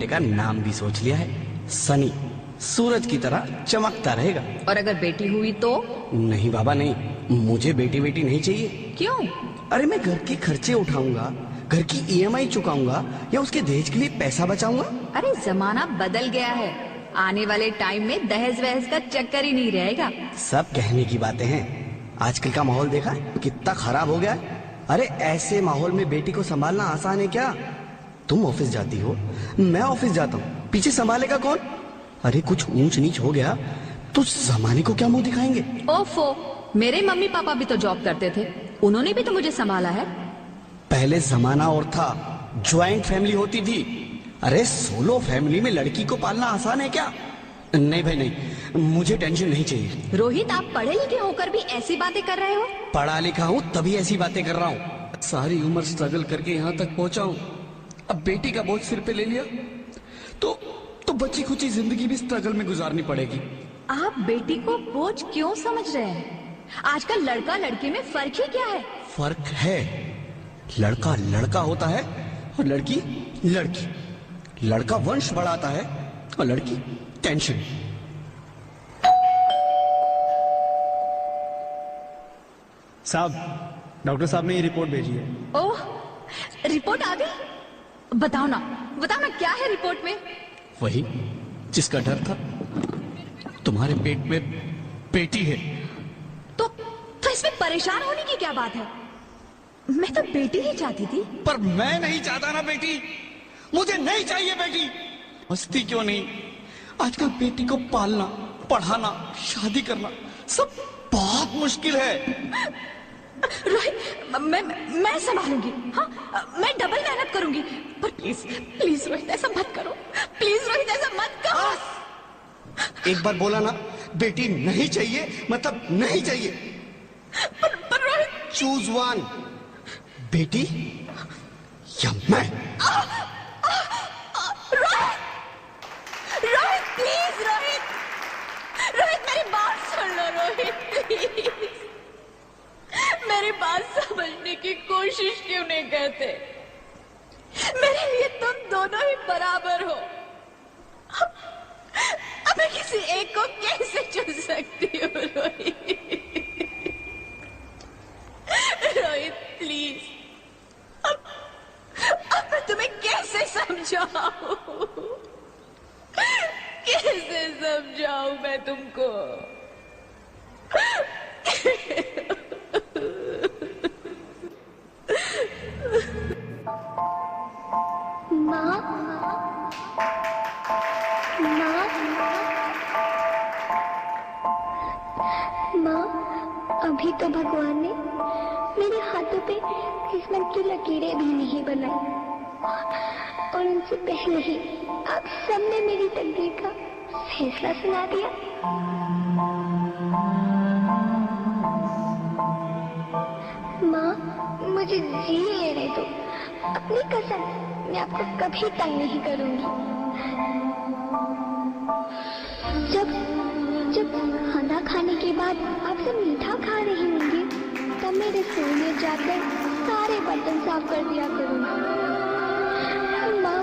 बेटे का नाम भी सोच लिया है, सनी, सूरज की तरह चमकता रहेगा। और अगर बेटी हुई तो? नहीं बाबा नहीं, मुझे बेटी बेटी नहीं चाहिए। क्यों? अरे मैं घर के खर्चे उठाऊंगा, घर की ईएमआई चुकाऊंगा या उसके दहेज के लिए पैसा बचाऊंगा। अरे जमाना बदल गया है, आने वाले टाइम में दहेज वहेज का चक्कर ही नहीं रहेगा। सब कहने की बातें हैं, आजकल का माहौल देखा कितना खराब हो गया। अरे ऐसे माहौल में बेटी को संभालना आसान है क्या? तुम ऑफिस जाती हो, मैं ऑफिस जाता हूँ, पीछे संभालेगा कौन? अरे कुछ ऊंच नीच हो गया तो जमाने को क्या मुंह दिखाएंगे? ओफो, मेरे मम्मी पापा भी तो जॉब करते थे, उन्होंने भी तो मुझे संभाला है। पहले जमाना और था, ज्वाइंट फैमिली होती थी। अरे सोलो फैमिली में लड़की को पालना आसान है क्या? नहीं भाई नहीं, मुझे टेंशन नहीं चाहिए। रोहित, आप पढ़े लिखे होकर भी ऐसी बातें कर रहे हो? पढ़ा लिखा हूँ तभी ऐसी बातें कर रहा हूँ। सारी उम्र स्ट्रगल करके यहाँ तक पहुंचा हूँ, अब बेटी का बोझ सिर पे ले लिया तो बची खुची जिंदगी भी स्ट्रगल में गुजारनी पड़ेगी। आप बेटी को बोझ क्यों समझ रहे हैं? आजकल लड़का लड़की में फर्क ही क्या है? फर्क है, लड़का लड़का होता है और लड़की लड़की। लड़का वंश बढ़ाता है और लड़की टेंशन। साहब, डॉक्टर साहब ने ये रिपोर्ट भेजी है। ओह, रिपोर्ट आ गई? बताओ ना क्या है रिपोर्ट में? वही जिसका डर था, तुम्हारे पेट में बेटी है। तो इसमें परेशान होने की क्या बात है? मैं तो बेटी ही चाहती थी। पर मैं नहीं चाहता ना बेटी, मुझे नहीं चाहिए बेटी। मस्ती क्यों नहीं, आजकल बेटी को पालना, पढ़ाना, शादी करना सब बहुत मुश्किल है। रोहित, मैं संभालूंगी। हाँ, मैं डबल मेहनत करूंगी। पर प्लीज रोहित ऐसा मत करो, प्लीज रोहित ऐसा मत करो। एक बार बोला ना, बेटी नहीं चाहिए मतलब नहीं चाहिए। पर रोहित, चूज वन, बेटी या मैं। रोहित प्लीज, रोहित मेरी बात सुन लो रोहित, प्लीज मेरी बात समझने की कोशिश क्यों नहीं करते? मेरे लिए तुम दोनों ही बराबर हो। अब मैं किसी एक को कैसे चुन सकती हूँ रोहित? रोहित प्लीज, अब मैं तुम्हें कैसे समझाऊं? कैसे समझाऊं मैं तुमको? माँ, अभी तो भगवान ने मेरे हाथों पे किस्मत की लकीरें भी नहीं बनाई, और उनसे पहले ही आप सबने मेरी तकदीर का फैसला सुना दिया। माँ, मुझे जी लेने दो, अपनी कसम, मैं आपको कभी तंग नहीं करूंगी। जब खाना खाने के बाद आप सब मीठा खा रही होंगी, तब मैं रसोई में जाकर सारे बर्तन साफ कर दिया करूंगी। माँ,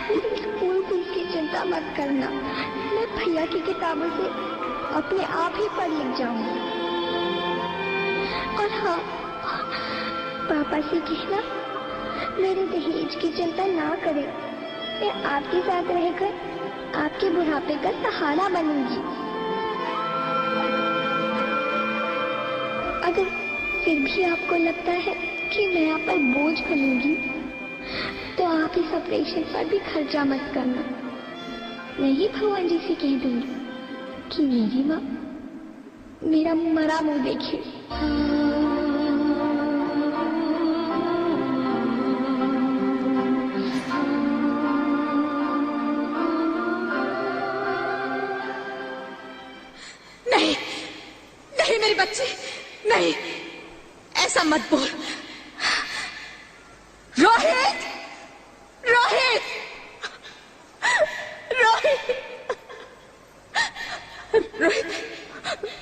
मेरी स्कूल फीस की चिंता मत करना, मैं भैया की किताबों से अपने आप ही पढ़ लिख जाऊंगी। और हाँ, पापा से कहना मेरे दहेज की चिंता ना करें, मैं आपके साथ रहकर आपके बुढ़ापे का सहारा बनूंगी। अगर फिर भी आपको लगता है कि मैं आप पर बोझ बनूंगी, तो आप इस ऑपरेशन पर भी खर्चा मत करना। मैं ही भगवान जी से कह दूंगी कि मेरी माँ मेरा मरा मुंह देखे। नहीं मेरी बच्ची, नहीं, ऐसा मत बोल। रोहित, रोहित, रोहित, रोहित,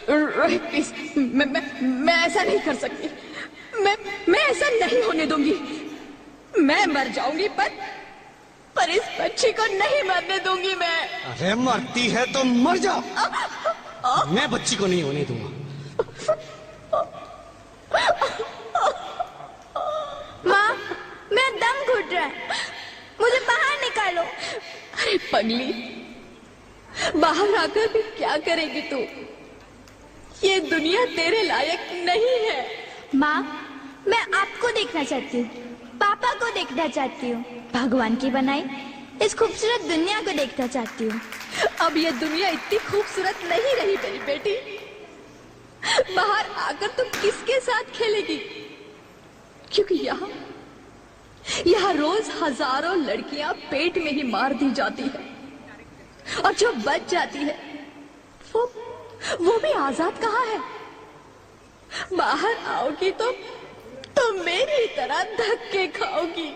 रोहित प्लीज, मैं ऐसा नहीं कर सकती। मैं ऐसा नहीं होने दूंगी। मैं मर जाऊंगी पर पर इस बच्ची को नहीं मरने दूंगी मैं। अरे मरती है तो मर जा, मैं बच्ची को नहीं होने दूंगा। माँ, मेरा दम घुट रहा है, मुझे बाहर निकालो। अरे पगली, बाहर आकर भी क्या करेगी तू? ये दुनिया तेरे लायक नहीं है। माँ, मैं आपको देखना चाहती हूँ, पापा को देखना चाहती हूँ, भगवान की बनाई इस खूबसूरत दुनिया को देखना चाहती हूँ। अब ये दुनिया इतनी खूबसूरत नहीं रही मेरी बेटी। बाहर आकर तुम किसके साथ खेलेगी? क्योंकि यहाँ रोज हजारों लड़कियां पेट में ही मार दी जाती है, और जो बच जाती है वो भी आजाद कहाँ है? बाहर आओगी तो तुम मेरी तरह धक्के खाओगी।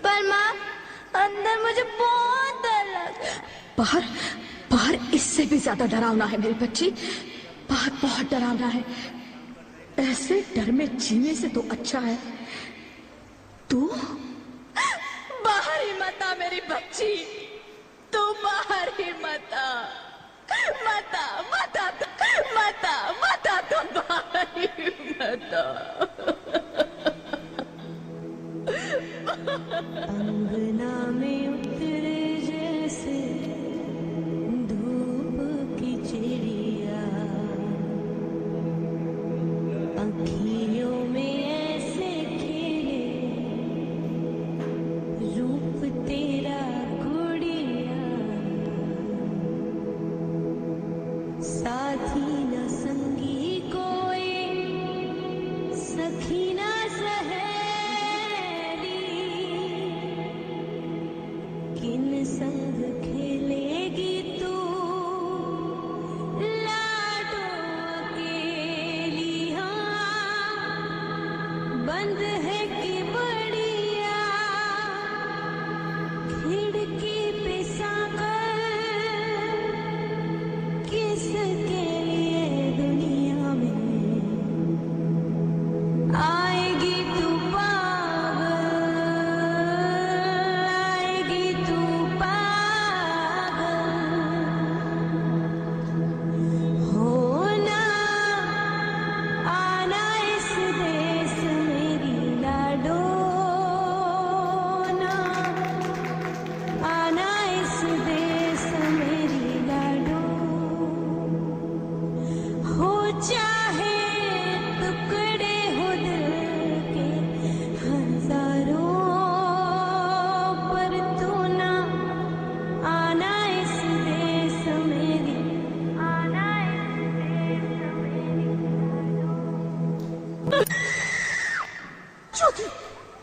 पर माँ, अंदर मुझे बहुत डर लग रहा है। बाहर बाहर इससे भी ज्यादा डरावना है मेरी बच्ची, बाहर बहुत डरावना है। ऐसे डर में जीने से तो अच्छा है तू बाहर ही मत आ मेरी बच्ची, तू बाहर ही मत आ, मत आ, मत आ, मत आ, मत आ, तू बाहर ही मत आ। अंगना में उतरे जैसे धूप की चिड़िया, अखियों में ऐसे खेले रूप तेरा गुड़िया, साथी न संगी कोई, सखी न सहेली, किन संग खेलेगी तू लाडो अकेली। हाँ, बंद है कि बढ़िया खिड़की पे साकर, किसके लिए दुनिया में आएगी तू पागल, आएगी तू पागल। होना आना इस देश मेरी लाडो, ना आना इस देश मेरी लाडो। हो चाहे टुकड़े हो दिल के हजारों, पर तू ना आना इस देश मेरी, आना इस देश मेरी लाडो। ज्योति,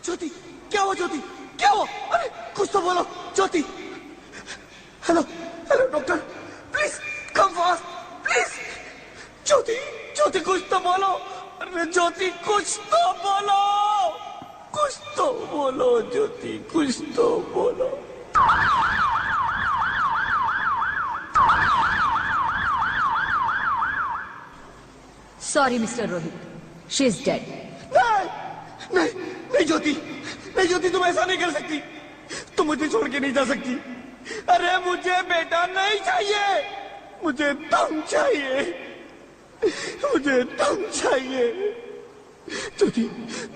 ज्योति, क्या हुआ ज्योति, क्या हुआ? अरे कुछ तो बोलो Jyoti. Hello hello doctor, please come fast please. Jyoti, Jyoti कुछ तो बोलो। अरे ज्योति कुछ तो बोलो, कुछ तो बोलो ज्योति, कुछ तो बोलो। Sorry mister Rohit, she is dead. नहीं नहीं नहीं ज्योति, नहीं ज्योति, तुम ऐसा नहीं कर सकती, तुम मुझे छोड़ के नहीं जा सकती। अरे मुझे बेटा नहीं चाहिए, मुझे तुम चाहिए, मुझे तुम चाहिए। ज्योति,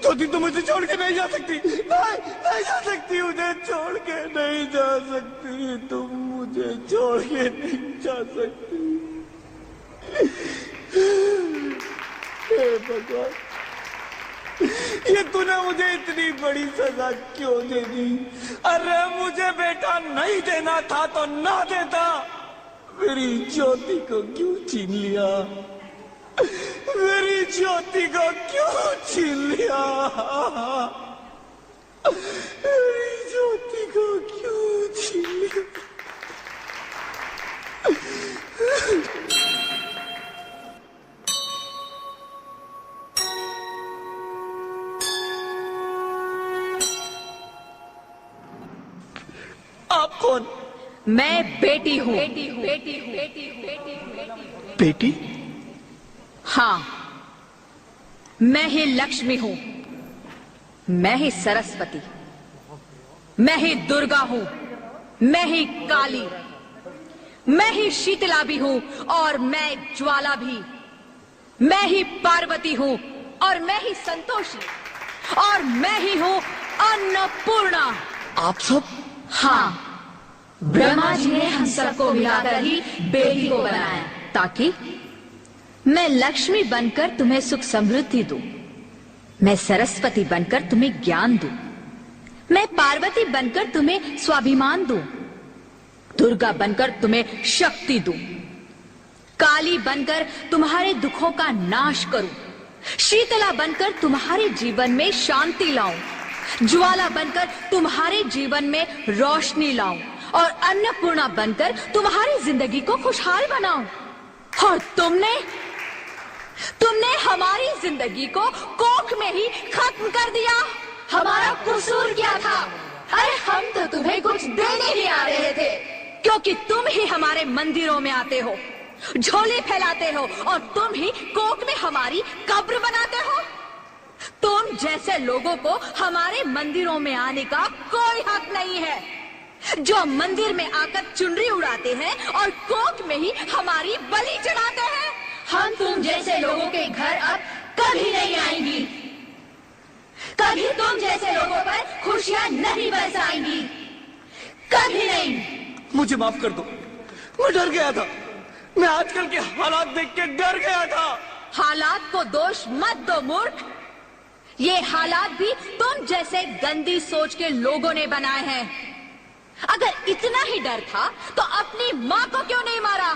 ज्योति तुम मुझे छोड़ के नहीं जा सकती, नहीं नहीं जा सकती, मुझे छोड़ के नहीं जा सकती, तुम मुझे छोड़ के नहीं जा सकती। हे भगवान, ये तूने मुझे इतनी बड़ी सजा क्यों दे दी? अरे मुझे बेटा नहीं देना था तो ना देता, मेरी ज्योति को क्यों छीन लिया? मेरी ज्योति को क्यों छीन लिया? मेरी ज्योति को क्यों छीन लिया? आप कौन? मैं बेटी हूँ। बेटी? हाँ, मैं ही लक्ष्मी हूँ, मैं ही सरस्वती। मैं ही दुर्गा हूं, मैं ही काली, मैं ही शीतला भी हूं और मैं ज्वाला भी, मैं ही पार्वती हूं और मैं ही संतोषी, और मैं ही हूं अन्नपूर्णा। आप सब? हाँ, ब्रह्मा जी ने हम सबको मिलाकर ही बेटी को बनाया ताकि मैं लक्ष्मी बनकर तुम्हें सुख समृद्धि दूं, मैं सरस्वती बनकर तुम्हें ज्ञान दूं, मैं पार्वती बनकर तुम्हें स्वाभिमान दूं, दुर्गा बनकर तुम्हें शक्ति दूं, काली बनकर तुम्हारे दुखों का नाश करूं, शीतला बनकर तुम्हारे जीवन में शांति लाऊं, ज्वाला बनकर तुम्हारे जीवन में रोशनी लाऊं, और अन्नपूर्णा बनकर तुम्हारी जिंदगी को खुशहाल बनाऊं। और तुमने हमारी जिंदगी को कोख में ही खत्म कर दिया। हमारा कसूर क्या था? अरे हम तो तुम्हें कुछ देने ही आ रहे थे, क्योंकि तुम ही हमारे मंदिरों में आते हो, झोली फैलाते हो, और तुम ही कोख में हमारी कब्र बनाते हो। तुम जैसे लोगों को हमारे मंदिरों में आने का कोई हक नहीं है, जो मंदिर में आकर चुनरी उड़ाते हैं और कोख में ही हमारी बलि चढ़ाते हैं। हम तुम जैसे लोगों के घर अब कभी नहीं आएंगी, कभी तुम जैसे लोगों पर खुशियां नहीं बरसाएंगी, कभी नहीं। मुझे माफ कर दो, मैं डर गया था, मैं आजकल के हालात देख के डर गया था। हालात को दोष मत दो मूर्ख, ये हालात भी तुम जैसे गंदी सोच के लोगों ने बनाए हैं। अगर इतना ही डर था तो अपनी माँ को क्यों नहीं मारा,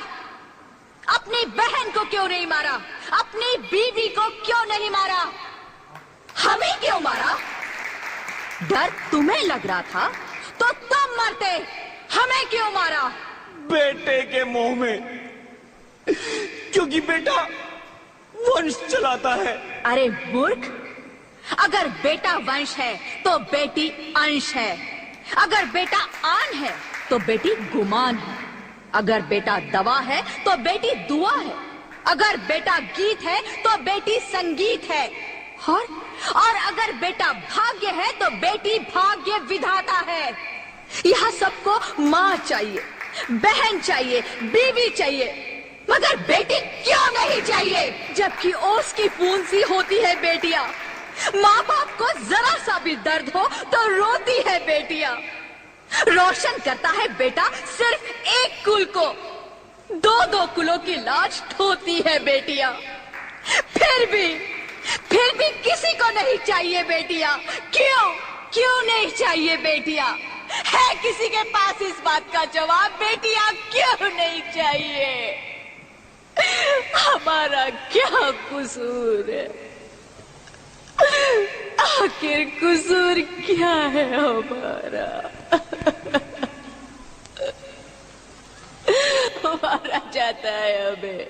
अपनी बहन को क्यों नहीं मारा, अपनी बीवी को क्यों नहीं मारा, हमें क्यों मारा? डर तुम्हें लग रहा था तो तुम मरते, हमें क्यों मारा? बेटे के मोह में, क्योंकि बेटा वंश चलाता है। अरे मूर्ख, अगर बेटा वंश है तो बेटी अंश है, अगर बेटा आन है तो बेटी गुमान है, अगर बेटा दवा है तो बेटी दुआ है, अगर बेटा गीत है तो बेटी संगीत है, और अगर बेटा भाग्य है तो बेटी भाग्य विधाता है। यह सबको माँ चाहिए, बहन चाहिए, बीवी चाहिए, मगर बेटी क्यों नहीं चाहिए? जबकि ओस की बूंद सी होती है बेटियां, माँ बाप को जरा सा भी दर्द हो तो रोती है बेटियां। रोशन करता है बेटा सिर्फ एक कुल को, दो कुलों की लाज ढोती है बेटियां। फिर भी किसी को नहीं चाहिए बेटियां। क्यों नहीं चाहिए बेटियां? है किसी के पास इस बात का जवाब? बेटियां क्यों नहीं चाहिए? हमारा क्या कसूर है? आखिर कसूर क्या है हमारा? मारा जाता है हमें,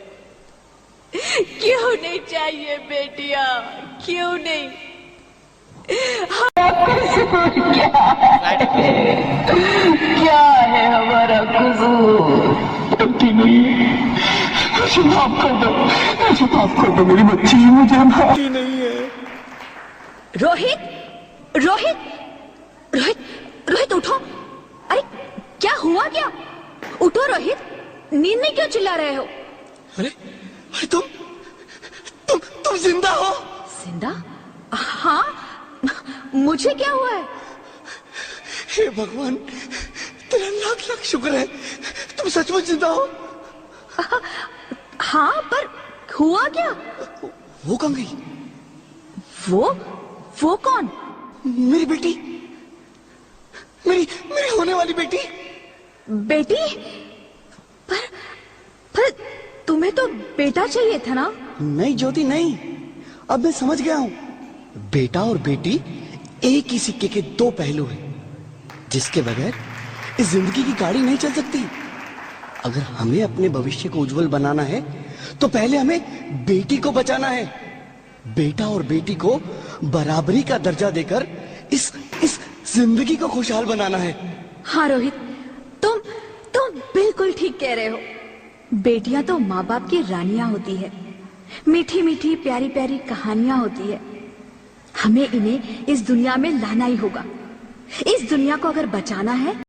क्यों नहीं चाहिए बेटियां? क्यों नहीं? क्या है हमारा कसूर? माफ कर दो मेरी बच्ची, मुझे माफी नहीं है। रोहित उठो। अरे क्या हुआ क्या? उठो रोहित, नींद में क्यों चिल्ला रहे हो? अरे तुम जिंदा हो? जिंदा? हाँ, मुझे क्या हुआ है? हे भगवान, तेरा लाख लाख शुक्र है, तुम सचमुच जिंदा हो। हाँ, पर हुआ क्या? वो कहाँ गई? वो कौन? मेरी बेटी, मेरी होने वाली बेटी। बेटी? पर तुम्हें तो बेटा चाहिए था ना? नहीं ज्योति नहीं, अब मैं समझ गया हूँ। बेटा और बेटी एक ही सिक्के के दो पहलू हैं, जिसके बगैर इस जिंदगी की गाड़ी नहीं चल सकती। अगर हमें अपने भविष्य को उज्जवल बनाना है तो पहले हमें बेटी को बचाना है। बेटा और बेटी को बराबरी का दर्जा देकर इस जिंदगी को खुशहाल बनाना है। हाँ रोहित, तुम बिल्कुल ठीक कह रहे हो। बेटियां तो माँ बाप की रानियां होती है, मीठी मीठी प्यारी प्यारी कहानियां होती है। हमें इन्हें इस दुनिया में लाना ही होगा, इस दुनिया को अगर बचाना है